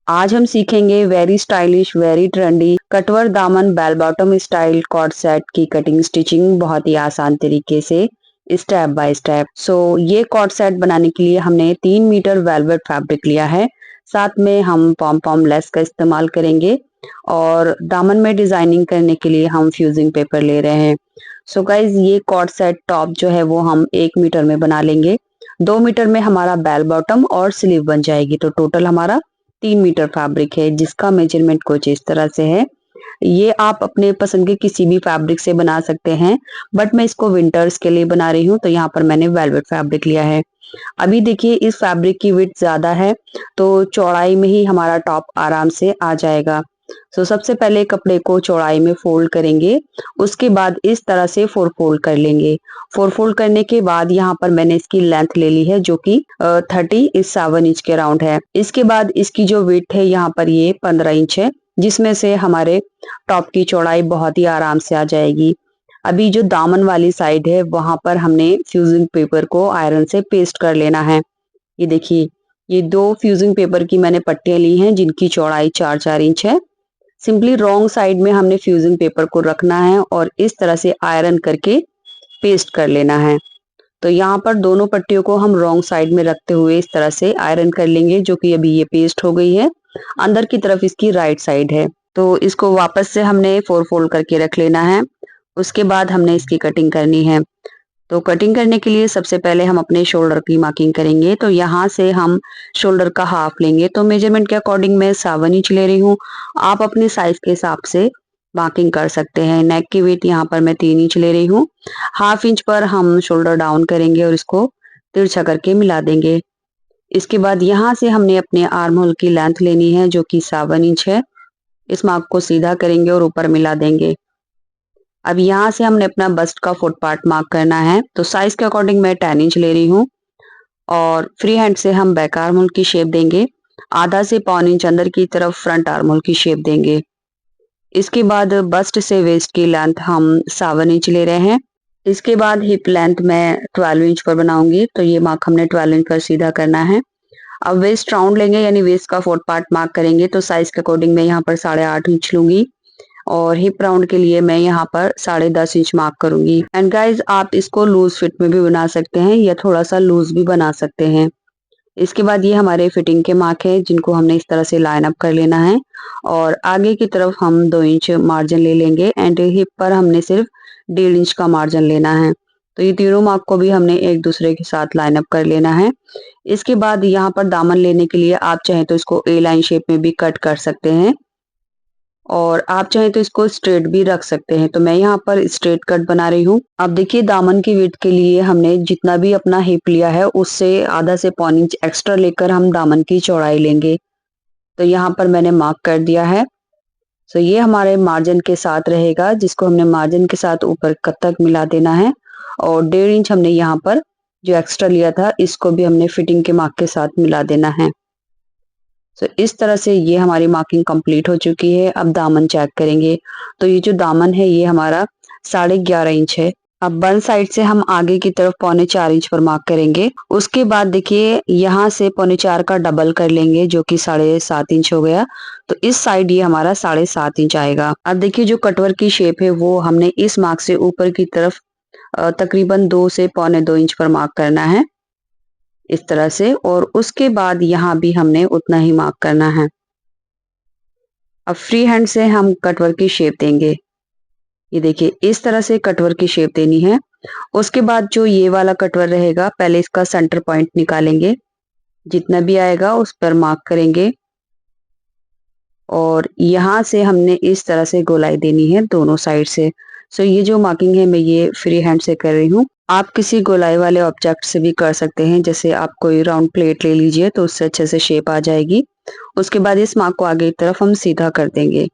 आज हम सीखेंगे वेरी स्टाइलिश वेरी ट्रेंडी कटवर दामन bell bottom style cord set की कटिंग स्टिचिंग बहुत ही आसान तरीके से स्टेप बाय स्टेप। ये कॉर्ड सेट बनाने के लिए हमने 3 मीटर वेलवेट फैब्रिक लिया है। साथ में हम पॉम पॉम लेस का इस्तेमाल करेंगे और दामन में डिजाइनिंग करने के लिए हम फ्यूजिंग पेपर ले रहे हैं। गाइज ये कॉर्ड सेट टॉप जो है वो हम 1 मीटर में बना लेंगे। 2 मीटर में हमारा बेल बॉटम और स्लीव बन जाएगी। तो टोटल हमारा 3 मीटर फैब्रिक है जिसका मेजरमेंट कुछ इस तरह से है। ये आप अपने पसंद के किसी भी फैब्रिक से बना सकते हैं, बट मैं इसको विंटर्स के लिए बना रही हूँ तो यहाँ पर मैंने वेलवेट फैब्रिक लिया है। अभी देखिए इस फैब्रिक की विड्थ ज्यादा है तो चौड़ाई में ही हमारा टॉप आराम से आ जाएगा। सबसे पहले कपड़े को चौड़ाई में फोल्ड करेंगे, उसके बाद इस तरह से 4 फोल्ड कर लेंगे। 4 फोल्ड करने के बाद यहाँ पर मैंने इसकी लेंथ ले ली है जो कि 37 इंच के राउंड है। इसके बाद इसकी जो विड्थ है यहाँ पर ये 15 इंच है, जिसमें से हमारे टॉप की चौड़ाई बहुत ही आराम से आ जाएगी। अभी जो दामन वाली साइड है वहां पर हमने फ्यूजिंग पेपर को आयरन से पेस्ट कर लेना है। ये देखिए ये 2 फ्यूजिंग पेपर की मैंने पट्टियां ली हैं जिनकी चौड़ाई 4-4 इंच है। सिंपली रॉन्ग साइड में हमने फ्यूजिंग पेपर को रखना है और इस तरह से आयरन करके पेस्ट कर लेना है। तो यहाँ पर दोनों पट्टियों को हम रॉन्ग साइड में रखते हुए इस तरह से आयरन कर लेंगे, जो कि अभी ये पेस्ट हो गई है। अंदर की तरफ इसकी राइट साइड है तो इसको वापस से हमने 4 फोल्ड करके रख लेना है। उसके बाद हमने इसकी कटिंग करनी है। तो कटिंग करने के लिए सबसे पहले हम अपने शोल्डर की मार्किंग करेंगे। तो यहाँ से हम शोल्डर का हाफ लेंगे। तो मेजरमेंट के अकॉर्डिंग मैं 7 इंच ले रही हूँ। आप अपने साइज के हिसाब से मार्किंग कर सकते हैं। नेक की वेट यहाँ पर मैं 3 इंच ले रही हूँ। हाफ इंच पर हम शोल्डर डाउन करेंगे और इसको तिरछा करके मिला देंगे। इसके बाद यहाँ से हमने अपने आर्म होल की लेंथ लेनी है जो कि 7 इंच है। इस मार्क को सीधा करेंगे और ऊपर मिला देंगे। अब यहाँ से हमने अपना बस्ट का फुट पार्ट मार्क करना है। तो साइज के अकॉर्डिंग मैं 10 इंच ले रही हूँ और फ्री हैंड से हम बैक आर्म होल की शेप देंगे। आधा से पौन इंच अंदर की तरफ फ्रंट आर्म होल की शेप देंगे। इसके बाद बस्ट से वेस्ट की लेंथ हम 7 इंच ले रहे हैं। इसके बाद हिप लेंथ मैं 12 इंच पर बनाऊंगी। तो ये मार्क हमने 12 इंच पर सीधा करना है। अब वेस्ट राउंड लेंगे यानी वेस्ट का फोर्थ पार्ट मार्क करेंगे। तो साइज के अकॉर्डिंग मैं यहाँ पर 8.5 इंच लूंगी और हिप राउंड के लिए मैं यहाँ पर 10.5 इंच मार्क करूंगी। एंड गाइज आप इसको लूज फिट में भी बना सकते हैं या थोड़ा सा लूज भी बना सकते हैं। इसके बाद ये हमारे फिटिंग के मार्क है जिनको हमने इस तरह से लाइन अप कर लेना है और आगे की तरफ हम 2 इंच मार्जिन ले लेंगे एंड हिप पर हमने सिर्फ 1.5 इंच का मार्जिन लेना है। तो ये तीनों मार्क को भी हमने एक दूसरे के साथ लाइन अप कर लेना है। इसके बाद यहाँ पर दामन लेने के लिए आप चाहें तो इसको ए लाइन शेप में भी कट कर सकते हैं और आप चाहें तो इसको स्ट्रेट भी रख सकते हैं। तो मैं यहाँ पर स्ट्रेट कट बना रही हूँ। अब देखिए दामन की विड्थ के लिए हमने जितना भी अपना हिप लिया है उससे आधा से पौन इंच एक्स्ट्रा लेकर हम दामन की चौड़ाई लेंगे। तो यहाँ पर मैंने मार्क कर दिया है। ये हमारे मार्जिन के साथ रहेगा जिसको हमने मार्जिन के साथ ऊपर कट तक मिला देना है और 1.5 इंच हमने यहाँ पर जो एक्स्ट्रा लिया था इसको भी हमने फिटिंग के मार्क के साथ मिला देना है। इस तरह से ये हमारी मार्किंग कंप्लीट हो चुकी है। अब दामन चेक करेंगे। तो ये जो दामन है ये हमारा 11.5 इंच है। अब वन साइड से हम आगे की तरफ 3.25 इंच पर मार्क करेंगे। उसके बाद देखिए यहाँ से 3.25 का डबल कर लेंगे जो कि 7.5 इंच हो गया। तो इस साइड ये हमारा 7.5 इंच आएगा। अब देखिए जो कटवर की शेप है वो हमने इस मार्क से ऊपर की तरफ तकरीबन 2 से 2.25 इंच पर मार्क करना है इस तरह से और उसके बाद यहाँ भी हमने उतना ही मार्क करना है। अब फ्री हैंड से हम कटवर की शेप देंगे। ये देखिए इस तरह से कटवर की शेप देनी है। उसके बाद जो ये वाला कटवर रहेगा पहले इसका सेंटर पॉइंट निकालेंगे, जितना भी आएगा उस पर मार्क करेंगे और यहाँ से हमने इस तरह से गोलाई देनी है दोनों साइड से। ये जो मार्किंग है मैं ये फ्री हैंड से कर रही हूँ। आप किसी गोलाई वाले ऑब्जेक्ट से भी कर सकते हैं, जैसे आप कोई राउंड प्लेट ले लीजिए तो उससे अच्छे से शेप आ जाएगी। उसके बाद इस मार्क को आगे की तरफ हम सीधा कर देंगे।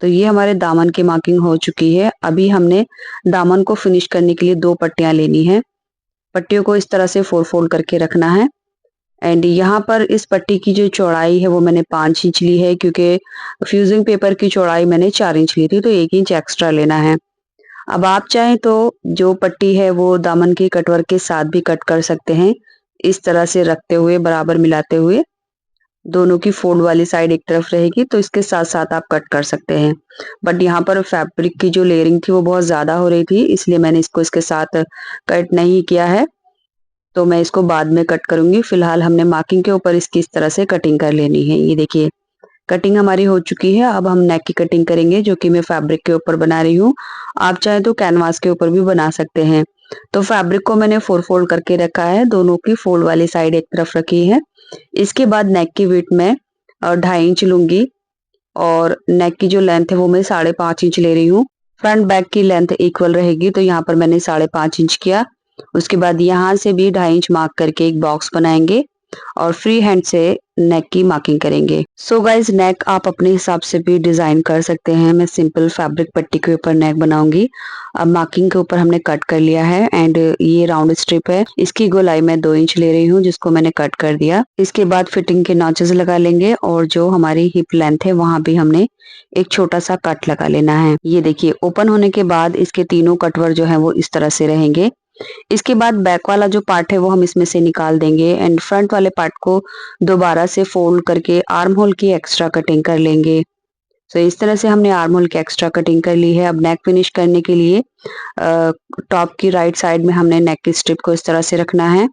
तो ये हमारे दामन की मार्किंग हो चुकी है। अभी हमने दामन को फिनिश करने के लिए 2 पट्टियां लेनी है। पट्टियों को इस तरह से 4 फोल्ड करके रखना है एंड यहाँ पर इस पट्टी की जो चौड़ाई है वो मैंने 5 इंच ली है क्योंकि फ्यूजिंग पेपर की चौड़ाई मैंने 4 इंच ली थी तो 1 इंच एक्स्ट्रा लेना है। अब आप चाहें तो जो पट्टी है वो दामन की कटवर के साथ भी कट कर सकते हैं, इस तरह से रखते हुए बराबर मिलाते हुए। दोनों की फोल्ड वाली साइड एक तरफ रहेगी, तो इसके साथ साथ आप कट कर सकते हैं। बट यहाँ पर फैब्रिक की जो लेयरिंग थी वो बहुत ज्यादा हो रही थी, इसलिए मैंने इसको इसके साथ कट नहीं किया है। तो मैं इसको बाद में कट करूंगी। फिलहाल हमने मार्किंग के ऊपर इसकी इस तरह से कटिंग कर लेनी है। ये देखिए कटिंग हमारी हो चुकी है। अब हम नेक की कटिंग करेंगे, जो कि मैं फैब्रिक के ऊपर बना रही हूँ। आप चाहे तो कैनवास के ऊपर भी बना सकते हैं। तो फैब्रिक को मैंने 4 फोल्ड करके रखा है, दोनों की फोल्ड वाली साइड एक तरफ रखी है। इसके बाद नेक की विड्थ में 2.5 इंच लूंगी, और नेक की जो लेंथ है वो मैं 5.5 इंच ले रही हूँ। फ्रंट बैक की लेंथ इक्वल रहेगी, तो यहाँ पर मैंने 5.5 इंच किया। उसके बाद यहाँ से भी 2.5 इंच मार्क करके एक बॉक्स बनाएंगे और फ्री हैंड से नेक की मार्किंग करेंगे। सो गाइज नेक आप अपने हिसाब से भी डिजाइन कर सकते हैं। मैं सिंपल फैब्रिक पट्टी के ऊपर नेक बनाऊंगी। अब मार्किंग के ऊपर हमने कट कर लिया है, एंड ये राउंड स्ट्रिप है, इसकी गोलाई मैं 2 इंच ले रही हूँ, जिसको मैंने कट कर दिया। इसके बाद फिटिंग के नॉचेस लगा लेंगे, और जो हमारी हिप लेंथ है वहां भी हमने एक छोटा सा कट लगा लेना है। ये देखिए ओपन होने के बाद इसके तीनों कटवर जो है वो इस तरह से रहेंगे। इसके बाद बैक वाला जो पार्ट है वो हम इसमें से निकाल देंगे, एंड फ्रंट वाले पार्ट को दोबारा से फोल्ड करके आर्म होल की एक्स्ट्रा कटिंग कर लेंगे। तो इस तरह से हमने आर्म होल की एक्स्ट्रा कटिंग कर ली है। अब नेक फिनिश करने के लिए टॉप की राइट साइड में हमने नेक की स्ट्रिप को इस तरह से रखना है।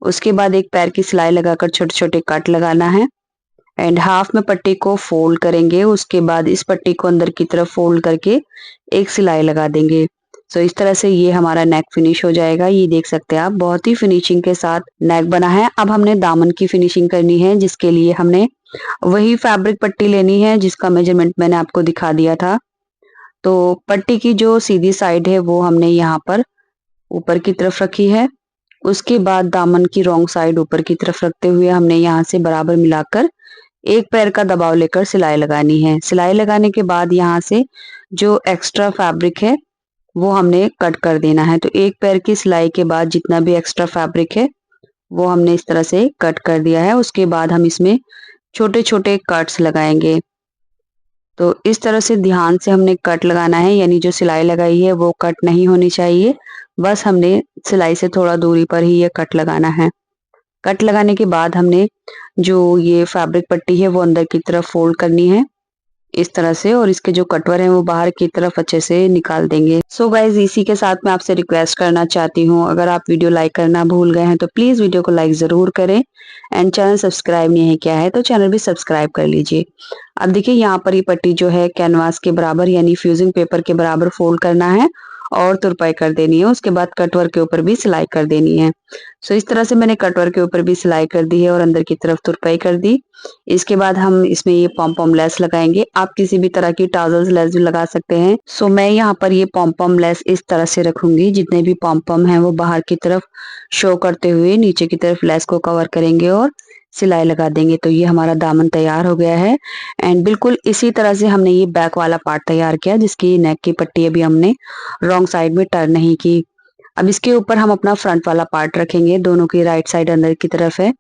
उसके बाद एक पैर की सिलाई लगाकर छोटे छोटे कट लगाना है, एंड हाफ में पट्टी को फोल्ड करेंगे। उसके बाद इस पट्टी को अंदर की तरफ फोल्ड करके एक सिलाई लगा देंगे। सो इस तरह से ये हमारा नेक फिनिश हो जाएगा। ये देख सकते हैं आप, बहुत ही फिनिशिंग के साथ नेक बना है। अब हमने दामन की फिनिशिंग करनी है, जिसके लिए हमने वही फैब्रिक पट्टी लेनी है जिसका मेजरमेंट मैंने आपको दिखा दिया था। तो पट्टी की जो सीधी साइड है वो हमने यहाँ पर ऊपर की तरफ रखी है। उसके बाद दामन की रॉन्ग साइड ऊपर की तरफ रखते हुए हमने यहाँ से बराबर मिलाकर एक पैर का दबाव लेकर सिलाई लगानी है। सिलाई लगाने के बाद यहाँ से जो एक्स्ट्रा फैब्रिक है वो हमने कट कर देना है। तो एक पैर की सिलाई के बाद जितना भी एक्स्ट्रा फैब्रिक है वो हमने इस तरह से कट कर दिया है। उसके बाद हम इसमें छोटे छोटे कट्स लगाएंगे। तो इस तरह से ध्यान से हमने कट लगाना है, यानी जो सिलाई लगाई है वो कट नहीं होनी चाहिए। बस हमने सिलाई से थोड़ा दूरी पर ही ये कट लगाना है। कट लगाने के बाद हमने जो ये फैब्रिक पट्टी है वो अंदर की तरफ फोल्ड करनी है इस तरह से, और इसके जो कटवर हैं वो बाहर की तरफ अच्छे से निकाल देंगे। सो गाइज इसी के साथ मैं आपसे रिक्वेस्ट करना चाहती हूँ, अगर आप वीडियो लाइक करना भूल गए हैं तो प्लीज वीडियो को लाइक जरूर करें, एंड चैनल सब्सक्राइब नहीं है किया है तो चैनल भी सब्सक्राइब कर लीजिए। अब देखिए यहाँ पर ये पट्टी जो है कैनवास के बराबर यानी फ्यूजिंग पेपर के बराबर फोल्ड करना है और तुरपाई कर देनी है। उसके बाद कटवर के ऊपर भी सिलाई कर देनी है। सो इस तरह से मैंने कटवर के ऊपर भी सिलाई कर दी है और अंदर की तरफ तुरपाई कर दी। इसके बाद हम इसमें ये पॉम पॉम लेस लगाएंगे। आप किसी भी तरह की टाजल्स लेस भी लगा सकते हैं। सो मैं यहाँ पर ये पॉम पॉम लेस इस तरह से रखूंगी, जितने भी पॉम पॉम हैं वो बाहर की तरफ शो करते हुए नीचे की तरफ लेस को कवर करेंगे और सिलाई लगा देंगे। तो ये हमारा दामन तैयार हो गया है, एंड बिल्कुल इसी तरह से हमने ये बैक वाला पार्ट तैयार किया, जिसकी नेक की पट्टी अभी हमने रॉन्ग साइड में टर्न नहीं की। अब इसके ऊपर हम अपना फ्रंट वाला पार्ट रखेंगे। दोनों की राइट साइड अंदर की तरफ है।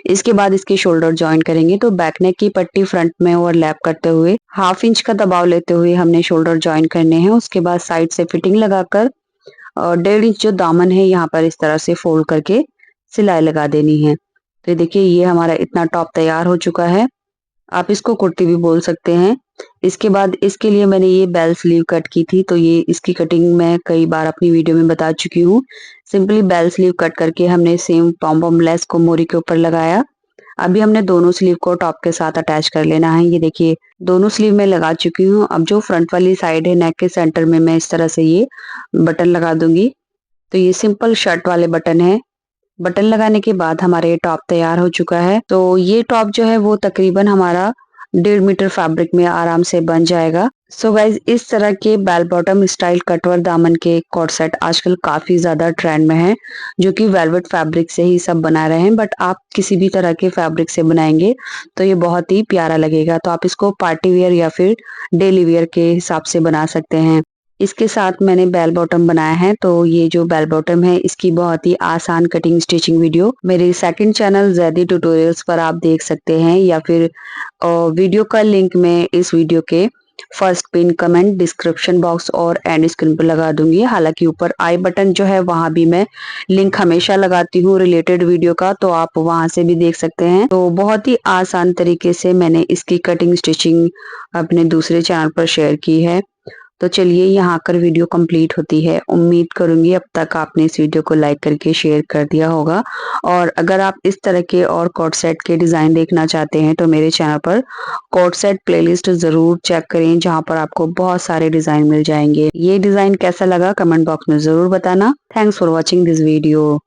इसके बाद इसकी शोल्डर ज्वाइन करेंगे। तो बैक नेक की पट्टी फ्रंट में ओवरलैप करते हुए 1/2 इंच का दबाव लेते हुए हमने शोल्डर ज्वाइन करने हैं। उसके बाद साइड से फिटिंग लगाकर 1.5 इंच जो दामन है यहाँ पर इस तरह से फोल्ड करके सिलाई लगा देनी है। तो देखिए ये हमारा इतना टॉप तैयार हो चुका है। आप इसको कुर्ती भी बोल सकते हैं। इसके बाद इसके लिए मैंने ये बेल स्लीव कट की थी, तो ये इसकी कटिंग मैं कई बार अपनी वीडियो में बता चुकी हूँ। सिंपली बेल स्लीव कट करके हमने सेम पॉम पॉम लेस को मोरी के ऊपर लगाया। अभी हमने दोनों स्लीव को टॉप के साथ अटैच कर लेना है। ये देखिए दोनों स्लीव में लगा चुकी हूँ। अब जो फ्रंट वाली साइड है नेक के सेंटर में मैं इस तरह से ये बटन लगा दूंगी। तो ये सिंपल शर्ट वाले बटन है। बटन लगाने के बाद हमारा ये टॉप तैयार हो चुका है। तो ये टॉप जो है वो तकरीबन हमारा 1.5 मीटर फैब्रिक में आराम से बन जाएगा। सो गाइज इस तरह के बेल बॉटम स्टाइल कटवर दामन के कोट सेट आजकल काफी ज्यादा ट्रेंड में है, जो कि वेलवेट फैब्रिक से ही सब बना रहे हैं। बट आप किसी भी तरह के फैब्रिक से बनाएंगे तो ये बहुत ही प्यारा लगेगा। तो आप इसको पार्टी वेयर या फिर डेली वेयर के हिसाब से बना सकते हैं। इसके साथ मैंने बेल बॉटम बनाया है। तो ये जो बेल बॉटम है इसकी बहुत ही आसान कटिंग स्टिचिंग वीडियो मेरे सेकंड चैनल जैदी ट्यूटोरियल्स पर आप देख सकते हैं, या फिर वीडियो का लिंक मैं इस वीडियो के first pin comment description box और एंड स्क्रीन पर लगा दूंगी। हालांकि ऊपर आई बटन जो है वहां भी मैं लिंक हमेशा लगाती हूँ रिलेटेड वीडियो का, तो आप वहां से भी देख सकते हैं। तो बहुत ही आसान तरीके से मैंने इसकी कटिंग स्टिचिंग अपने दूसरे चैनल पर शेयर की है। तो चलिए यहाँ आकर वीडियो कंप्लीट होती है। उम्मीद करूंगी अब तक आपने इस वीडियो को लाइक करके शेयर कर दिया होगा। और अगर आप इस तरह के और कोट सेट के डिजाइन देखना चाहते हैं तो मेरे चैनल पर कोट सेट प्लेलिस्ट जरूर चेक करें, जहाँ पर आपको बहुत सारे डिजाइन मिल जाएंगे। ये डिजाइन कैसा लगा कमेंट बॉक्स में जरूर बताना। Thanks for watching this video.